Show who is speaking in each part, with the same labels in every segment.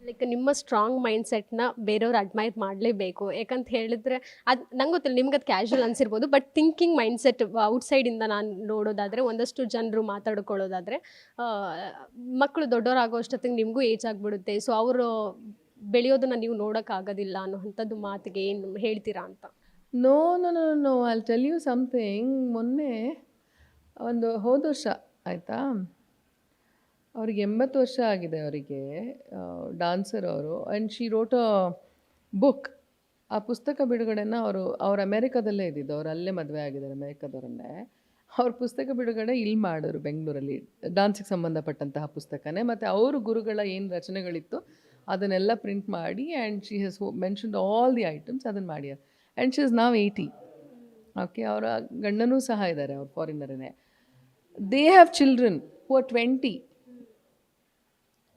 Speaker 1: Like ನಿಮ್ಮ strong ಮೈಂಡ್ಸೆಟ್ನ ಬೇರೆಯವ್ರು admire ಮಾಡಲೇಬೇಕು. ಯಾಕಂತ ಹೇಳಿದ್ರೆ ಅದು ನಂಗೆ ಗೊತ್ತಿಲ್ಲ, ನಿಮ್ಗೆ ಅದು ಕ್ಯಾಶುವಲ್ ಅನಿಸಿರ್ಬೋದು. ಬಟ್ ಥಿಂಕಿಂಗ್ ಮೈಂಡ್ಸೆಟ್ ಔಟ್ಸೈಡಿಂದ ನಾನು ನೋಡೋದಾದರೆ, ಒಂದಷ್ಟು ಜನರು ಮಾತಾಡ್ಕೊಳ್ಳೋದಾದರೆ, ಮಕ್ಕಳು ದೊಡ್ಡವರಾಗೋ ಅಷ್ಟೊತ್ತಿಗೆ ನಿಮಗೂ ಏಜ್ ಆಗಿಬಿಡುತ್ತೆ. ಸೊ ಅವರು ಬೆಳೆಯೋದನ್ನು ನೀವು ನೋಡೋಕ್ಕಾಗೋದಿಲ್ಲ ಅನ್ನೋವಂಥದ್ದು ಮಾತಿಗೆ ಏನು ಹೇಳ್ತೀರಾ ಅಂತ?
Speaker 2: No no no no I'll tell you something. ಮೊನ್ನೆ ಹೋದ ವರ್ಷ ಆಯಿತಾ, ಅವ್ರಿಗೆ 80 ವರ್ಷ ಆಗಿದೆ ಅವರಿಗೆ, ಡಾನ್ಸರ್ ಅವರು. And she wrote a book. ಆ ಪುಸ್ತಕ ಬಿಡುಗಡೆನ ಅವ್ರು ಅಮೇರಿಕಾದಲ್ಲೇ ಇದ್ದಿದ್ದು, ಅವ್ರು ಅಲ್ಲೇ ಮದುವೆ ಆಗಿದ್ದಾರೆ ಅಮೇರಿಕಾದವರನ್ನೇ. ಅವ್ರ ಪುಸ್ತಕ ಬಿಡುಗಡೆ ಇಲ್ಲಿ ಮಾಡಿದ್ರು ಬೆಂಗಳೂರಲ್ಲಿ, ಡಾನ್ಸಿಗೆ ಸಂಬಂಧಪಟ್ಟಂತಹ ಪುಸ್ತಕನೇ. ಮತ್ತು ಅವರು ಗುರುಗಳ ಏನು ರಚನೆಗಳಿತ್ತು ಅದನ್ನೆಲ್ಲ ಪ್ರಿಂಟ್ ಮಾಡಿ, and she has mentioned all the items, ಅದನ್ನು ಮಾಡ್ಯಾರ. ಆ್ಯಂಡ್ ಶಿ ಇಸ್ ನಾವ್ 80. ಓಕೆ, ಅವರ ಗಂಡನೂ ಸಹ ಇದ್ದಾರೆ, ಅವ್ರು ಫಾರಿನರೇ. They have children who are 20.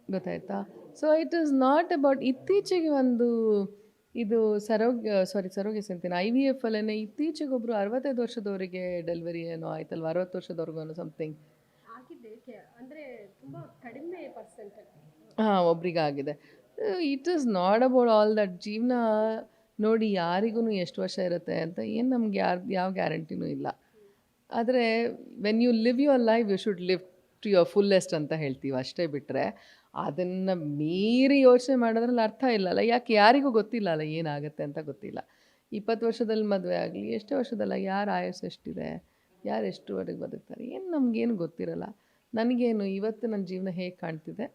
Speaker 2: ಗೊತ್ತಾಯ್ತಾ? So it is not about ಇತ್ತೀಚೆಗೆ ಒಂದು ಇದು ಸರೋಗಸಿ ಅಂತೀನಿ, IVF ಅಲ್ಲೇ ಇತ್ತೀಚೆಗೆ ಒಬ್ಬರು 65 ವರ್ಷದವರಿಗೆ ಡೆಲಿವರಿ ಏನೋ ಆಯ್ತಲ್ವ, 60 ವರ್ಷದವ್ರಿಗೂ ಸಮಥಿಂಗ್
Speaker 1: ಅಂದರೆ ತುಂಬ ಕಡಿಮೆ ಪರ್ಸೆಂಟ್.
Speaker 2: ಹಾಂ, ಒಬ್ರಿಗಾಗಿದೆ. It is not about all that. ಜೀವನ ನೋಡಿ, ಯಾರಿಗೂ ಎಷ್ಟು ವರ್ಷ ಇರುತ್ತೆ ಅಂತ ಏನು ನಮ್ಗೆ ಯಾವ ಗ್ಯಾರಂಟಿನೂ ಇಲ್ಲ. ಆದರೆ when you live your life you should live to your fullest ಅಂತ ಹೇಳ್ತೀವಿ, ಅಷ್ಟೇ. ಬಿಟ್ಟರೆ ಅದನ್ನು ಮೀರಿ ಯೋಚನೆ ಮಾಡೋದ್ರಲ್ಲಿ ಅರ್ಥ ಇಲ್ಲಲ್ಲ. ಯಾಕೆ? ಯಾರಿಗೂ ಗೊತ್ತಿಲ್ಲ ಅಲ್ಲ ಏನಾಗುತ್ತೆ ಅಂತ ಗೊತ್ತಿಲ್ಲ. 20 ವರ್ಷದಲ್ಲಿ ಮದುವೆ ಆಗಲಿ, ಎಷ್ಟೇ ವರ್ಷದಲ್ಲ, ಯಾರು ಆಯಸ್ಸು ಎಷ್ಟಿದೆ, ಯಾರು ಎಷ್ಟುವರೆಗೆ ಬದುಕ್ತಾರೆ, ಏನು ನಮಗೇನು ಗೊತ್ತಿರಲ್ಲ. ನನಗೇನು ಇವತ್ತು ನನ್ನ ಜೀವನ ಹೇಗೆ ಕಾಣ್ತಿದೆ,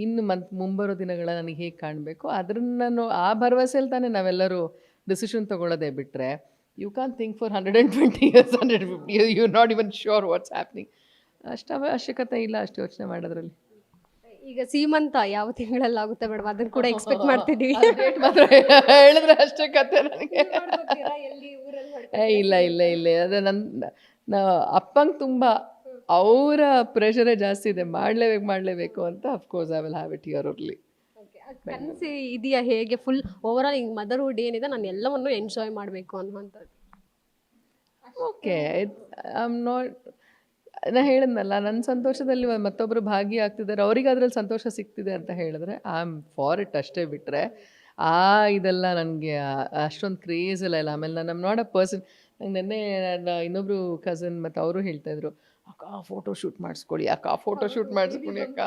Speaker 2: ಇನ್ನು ಮುಂಬರೋ ದಿನಗಳ ನನಗೆ ಹೇಗೆ ಕಾಣಬೇಕು, ಅದನ್ನು ಆ ಭರವಸೆಯಲ್ಲಿ ತಾನೇ ನಾವೆಲ್ಲರೂ ಡಿಸಿಷನ್ ತೊಗೊಳ್ಳೋದೇ. ಬಿಟ್ಟರೆ you can think for 120 years, 150 years, you not even sure what's happening. ಅಷ್ಟು ಅವಶ್ಯಕತೆ ಇಲ್ಲ ಅಷ್ಟು ಯೋಚನೆ ಮಾಡೋದ್ರಲ್ಲಿ.
Speaker 1: ಈಗ ಸೀಮಂತ ಯಾವ ತಿಂಗಳಲ್ಲಾಗುತ್ತೆ ಮೇಡಮ್, ಅದನ್ನು ಕೂಡ ಎಕ್ಸ್ಪೆಕ್ಟ್ ಮಾಡ್ತಿದ್ದೀವಿ.
Speaker 2: ಮಾತ್ರ ಹೇಳಿದ್ರೆ ಅಷ್ಟೇ ಕತೆ ನನಗೆ. ಇಲ್ಲ ಇಲ್ಲ ಇಲ್ಲ, ಅದು ನನ್ನ ಅಪ್ಪಂಗೆ ತುಂಬ ಅವರ ಪ್ರೆಷರೇ ಜಾಸ್ತಿ ಇದೆ, ಮಾಡಲೇಬೇಕು ಅಂತ. Of course I will have it here only.
Speaker 1: ಕನಸು ಇದೆಯಾ ಹೇಗೆ? ಫುಲ್ ಓವರ್ ಆಲ್ ಈಗ ಮದರ್ಹುಡ್ ಏನಿದೆ, ನಾನು ಎಲ್ಲವನ್ನು ಎಂಜಾಯ್ ಮಾಡಬೇಕು ಅನ್ನುವಂಥದ್ದು.
Speaker 2: ಓಕೆ, ಐ ಆಮ್ ನಾಟ್, ನಾ ಹೇಳಿದ್ನಲ್ಲ, ನನ್ನ ಸಂತೋಷದಲ್ಲಿ ಮತ್ತೊಬ್ಬರು ಭಾಗಿಯಾಗ್ತಿದ್ದಾರೆ, ಅವ್ರಿಗೆ ಅದ್ರಲ್ಲಿ ಸಂತೋಷ ಸಿಗ್ತಿದೆ ಅಂತ ಹೇಳಿದ್ರೆ ಐ ಆಮ್ ಫಾರ್ ಇಟ್, ಅಷ್ಟೇ. ಬಿಟ್ಟರೆ ಇದೆಲ್ಲ ನನಗೆ ಅಷ್ಟೊಂದು ಕ್ರೇಜ್ ಇಲ್ಲ. ಆಮೇಲೆ ನಾನು ನಾಟ್ ಅ ಪರ್ಸನ್. ನಂಗೆ ನೆನ್ನೆ ಇನ್ನೊಬ್ರು ಕಸಿನ್ ಮತ್ತು ಅವರು ಹೇಳ್ತಾಯಿದ್ರು, ಅಕ್ಕ ಫೋಟೋ ಶೂಟ್ ಮಾಡಿಸ್ಕೊಳ್ಳಿ, ಅಕ್ಕ ಫೋಟೋ ಶೂಟ್ ಮಾಡಿಸ್ಕೊಳ್ಳಿ ಅಕ್ಕ.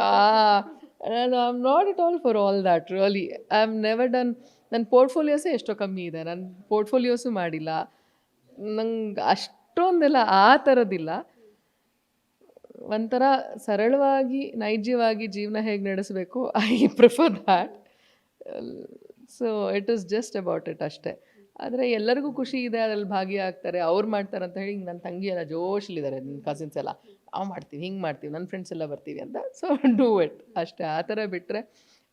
Speaker 2: I am not it all for all that really. I am never done. ನನ್ನ ಪೋರ್ಟ್ಫೋಲಿಯೋಸೇ ಎಷ್ಟೋ ಕಮ್ಮಿ ಇದೆ, ನನ್ನ ಪೋರ್ಟ್ಫೋಲಿಯೋಸು ಮಾಡಿಲ್ಲ. ನಂಗೆ ಅಷ್ಟೊಂದೆಲ್ಲ ಆ ಥರದ್ದಿಲ್ಲ. ಒಂಥರ ಸರಳವಾಗಿ ನೈಜವಾಗಿ ಜೀವನ ಹೇಗೆ ನಡೆಸಬೇಕು, I prefer that. So it is just about it, ಅಷ್ಟೇ. ಆದರೆ ಎಲ್ಲರಿಗೂ ಖುಷಿ ಇದೆ, ಅದ್ರಲ್ಲಿ ಭಾಗಿಯಾಗ್ತಾರೆ, ಅವ್ರು ಮಾಡ್ತಾರೆ ಅಂತ ಹೇಳಿ. ನನ್ನ ತಂಗಿ ಎಲ್ಲ ಜೋಶಲ್ಲಿದ್ದಾರೆ, ನನ್ನ ಕಸಿನ್ಸ್ ಎಲ್ಲ, ನಾವು ಮಾಡ್ತೀವಿ, ಹಿಂಗೆ ಮಾಡ್ತೀವಿ, ನನ್ನ ಫ್ರೆಂಡ್ಸ್ ಎಲ್ಲ ಬರ್ತೀವಿ ಅಂತ. ಸೊ ಡೂ ಇಟ್, ಅಷ್ಟೇ. ಆ ಥರ ಬಿಟ್ಟರೆ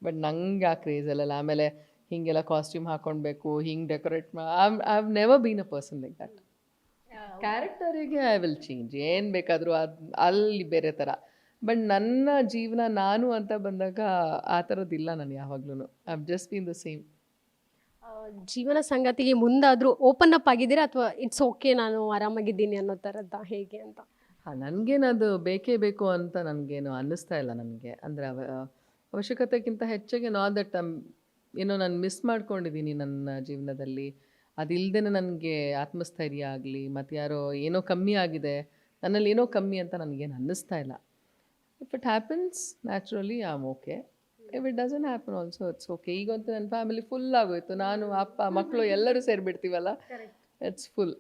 Speaker 2: ಬಟ್ ನಂಗೆ ಆ ಕ್ರೇಜ್ ಅಲ್ಲ. ಆಮೇಲೆ ಹೀಗೆಲ್ಲ ಕಾಸ್ಟ್ಯೂಮ್ ಹಾಕ್ಕೊಳ್ಬೇಕು, ಹಿಂಗೆ decorate I have never been a person like that. ಕ್ಯಾರೆಕ್ಟರಿಗೆ ಐ ವಿಲ್ ಚೇಂಜ್, ಏನು ಬೇಕಾದರೂ ಅಲ್ಲಿ ಬೇರೆ ಥರ. ಬಟ್ ನನ್ನ ಜೀವನ ನಾನು ಅಂತ ಬಂದಾಗ ಆ ಥರದ್ದಿಲ್ಲ. ನಾನು ಯಾವಾಗ್ಲೂ I have just been the same.
Speaker 1: ಜೀವನ ಸಂಗಾತಿಗೆ ಮುಂದಾದರೂ ಓಪನ್ ಅಪ್ ಆಗಿದ್ದೀರಾ, ಅಥವಾ ಇಟ್ಸ್ ಓಕೆ ನಾನು ಆರಾಮಾಗಿದ್ದೀನಿ ಅನ್ನೋ ಥರದ್ದ ಹೇಗೆ ಅಂತ?
Speaker 2: ಹಾಂ, ನನಗೇನದು ಬೇಕೇ ಬೇಕು ಅಂತ ನನಗೇನು ಅನ್ನಿಸ್ತಾ ಇಲ್ಲ. ನನಗೆ ಅಂದರೆ ಅವಶ್ಯಕತೆಗಿಂತ ಹೆಚ್ಚಾಗಿ ನಾಟ್ ದಟ್ ಏನೋ ನಾನು ಮಿಸ್ ಮಾಡ್ಕೊಂಡಿದ್ದೀನಿ ನನ್ನ ಜೀವನದಲ್ಲಿ. ಅದಿಲ್ಲದೇ ನನಗೆ ಆತ್ಮಸ್ಥೈರ್ಯ ಆಗಲಿ, ಮತ್ತು ಯಾರೋ ಏನೋ ಕಮ್ಮಿ ಆಗಿದೆ, ನನ್ನಲ್ಲಿ ಏನೋ ಕಮ್ಮಿ ಅಂತ ನನಗೇನು ಅನ್ನಿಸ್ತಾ ಇಲ್ಲ. If it happens naturally I am okay. If it doesn't happen also it's okay. ಈಗಂತೂ ನನ್ನ ಫ್ಯಾಮಿಲಿ ಫುಲ್ ಆಗೋಯ್ತು, ನಾನು ಅಪ್ಪ ಮಕ್ಕಳು ಎಲ್ಲರೂ ಸೇರಿಬಿಡ್ತೀವಲ್ಲ, ಇಟ್ಸ್ ಫುಲ್.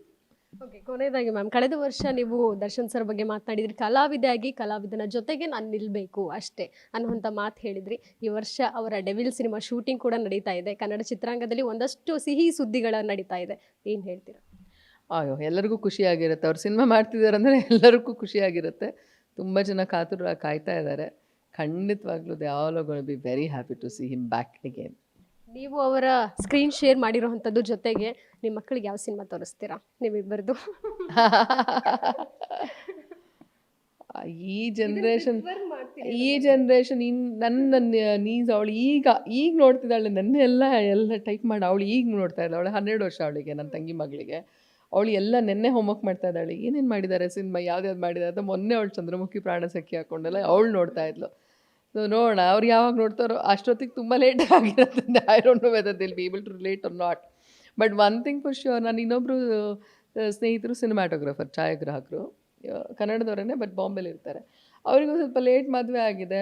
Speaker 1: ಓಕೆ, ಕೊನೆಯದಾಗಿ ಮ್ಯಾಮ್, ಕಳೆದ ವರ್ಷ ನೀವು ದರ್ಶನ್ ಸರ್ ಬಗ್ಗೆ ಮಾತನಾಡಿದ್ರಿ, ಕಲಾವಿದೆಯಾಗಿ ಕಲಾವಿದನ ಜೊತೆಗೆ ನಾನು ನಿಲ್ಲಬೇಕು ಅಷ್ಟೇ ಅನ್ನುವಂಥ ಮಾತು ಹೇಳಿದ್ರಿ. ಈ ವರ್ಷ ಅವರ ಡೆವಿಲ್ ಸಿನಿಮಾ ಶೂಟಿಂಗ್ ಕೂಡ ನಡೀತಾ ಇದೆ. ಕನ್ನಡ ಚಿತ್ರರಂಗದಲ್ಲಿ ಒಂದಷ್ಟು ಸಿಹಿ ಸುದ್ದಿಗಳು ನಡೀತಾ ಇದೆ, ಏನು ಹೇಳ್ತೀರಾ?
Speaker 2: ಅಯ್ಯೋ, ಎಲ್ಲರಿಗೂ ಖುಷಿಯಾಗಿರುತ್ತೆ. ಅವ್ರು ಸಿನಿಮಾ ಮಾಡ್ತಿದ್ದಾರೆ ಅಂದರೆ ಎಲ್ಲರಿಗೂ ಖುಷಿಯಾಗಿರುತ್ತೆ. ತುಂಬ ಜನ ಕಾಯ್ತಾ ಇದ್ದಾರೆ. ಖಂಡಿತವಾಗ್ಲೂ they all are gonna be very happy to see him back again.
Speaker 1: ನೀವು ಅವರ ಸ್ಕ್ರೀನ್ ಶೇರ್ ಮಾಡಿರೋವಂಥದ್ದು ಜೊತೆಗೆ ನಿಮ್ಮ ಮಕ್ಕಳಿಗೆ ಯಾವ ಸಿನಿಮಾ ತೋರಿಸ್ತೀರಾ ನೀವಿಬ್ಬರದು?
Speaker 2: ಈ ಜನ್ರೇಷನ್ ನನ್ನ ನೀಸ್ ಅವಳು ಈಗ ನೋಡ್ತಿದ್ದಾಳೆ. ನೆನ್ನೆ ಎಲ್ಲ ಟೈಪ್ ಮಾಡಿ ಅವಳು ಈಗ ನೋಡ್ತಾ ಇದ್ದಾಳೆ. ಅವಳು 12 ವರ್ಷ ಅವಳಿಗೆ, ನನ್ನ ತಂಗಿ ಮಗಳಿಗೆ. ಅವಳು ಎಲ್ಲ ನೆನ್ನೆ ಹೋಮ್ವರ್ಕ್ ಮಾಡ್ತಾ ಇದ್ದಾಳೆ, ಏನೇನು ಮಾಡಿದ್ದಾರೆ ಸಿನಿಮಾ, ಯಾವ್ದು ಮಾಡಿದ್ದಾರೆ ಅಂತ. ಮೊನ್ನೆ ಅವಳು ಚಂದ್ರಮುಖಿ ಪ್ರಾಣ ಸಖಿ ಹಾಕೊಂಡೆಲ್ಲ ಅವಳು ನೋಡ್ತಾ ಇದ್ಲು. ಸೊ ನೋಡೋಣ ಅವ್ರು ಯಾವಾಗ ನೋಡ್ತಾರೋ ಅಷ್ಟೊತ್ತಿಗೆ ತುಂಬ ಲೇಟ್ ಆಗಿರುತ್ತೆ. I don't know whether they'll be able to relate or not. But one thing for sure, ನಾನು ಇನ್ನೊಬ್ಬರು ಸ್ನೇಹಿತರು ಸಿನಿಮ್ಯಾಟೋಗ್ರಫರ್, ಛಾಯಾಗ್ರಾಹಕರು, ಕನ್ನಡದವರೇ ಬಟ್ ಬಾಂಬೆಲಿ ಇರ್ತಾರೆ. ಅವರಿಗೂ ಸ್ವಲ್ಪ ಲೇಟ್ ಮದುವೆ ಆಗಿದೆ.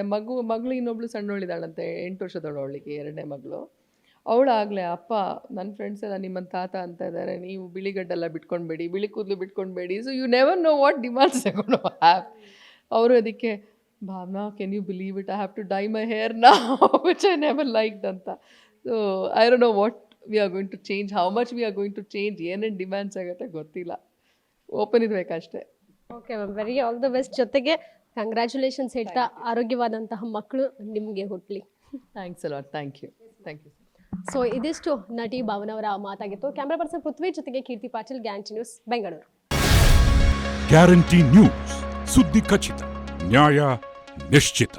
Speaker 2: ಮಗಳು ಇನ್ನೊಬ್ಳು ಸಣ್ಣವಳಿದ್ದಾಳಂತೆ, 8 ವರ್ಷದವಳಿಗೆ, 2ನೇ ಮಗಳು. ಅವಳಾಗಲೇ ಅಪ್ಪ ನನ್ನ ಫ್ರೆಂಡ್ಸ್ ಎಲ್ಲ ನಿಮ್ಮನ್ನು ತಾತ ಅಂತ ಇದ್ದಾರೆ, ನೀವು ಬಿಳಿಗಡ್ಡೆಲ್ಲ ಬಿಟ್ಕೊಳ್ಬೇಡಿ, ಬಿಳಿ ಕೂದಲು ಬಿಟ್ಕೊಳ್ಬೇಡಿ. So you never know what demands ತಗೊಂಡು ಹ್ಯಾವ್. ಅವರು ಅದಕ್ಕೆ Bhavana can you believe it, I have to dye my hair now which I never liked ಅಂತ. So I don't know what we are going to change, how much we are going to change, ಏನೇನು demands ಆಗುತ್ತೆ ಗೊತ್ತಿಲ್ಲ. Open ಇರಬೇಕಷ್ಟೇ.
Speaker 1: Okay ma'am, very all the best. ಜೊತೆಗೆ congratulations ಹೇಳ್ತಾ ಆರೋಗ್ಯವಾದಂತಹ ಮಕ್ಕಳು ನಿಮಗೆ ಹುಟ್ಟಲಿ.
Speaker 2: Thanks allot. Thank you.
Speaker 1: So ಇದಿಷ್ಟು ನಟಿ ಭಾವನಾ ಅವರ ಮಾತಾಗಿತ್ತು. ಕ್ಯಾಮ್ರಾ ಪರ್ಸನ್ ಪೃಥ್ವಿ ಜೊತೆಗೆ Keerthi Patil, guarantee news, Bengaluru.
Speaker 3: Guarantee news, ಸುದ್ದಿ ಖಚಿತ, ನ್ಯಾಯ ನಿಶ್ಚಿತ.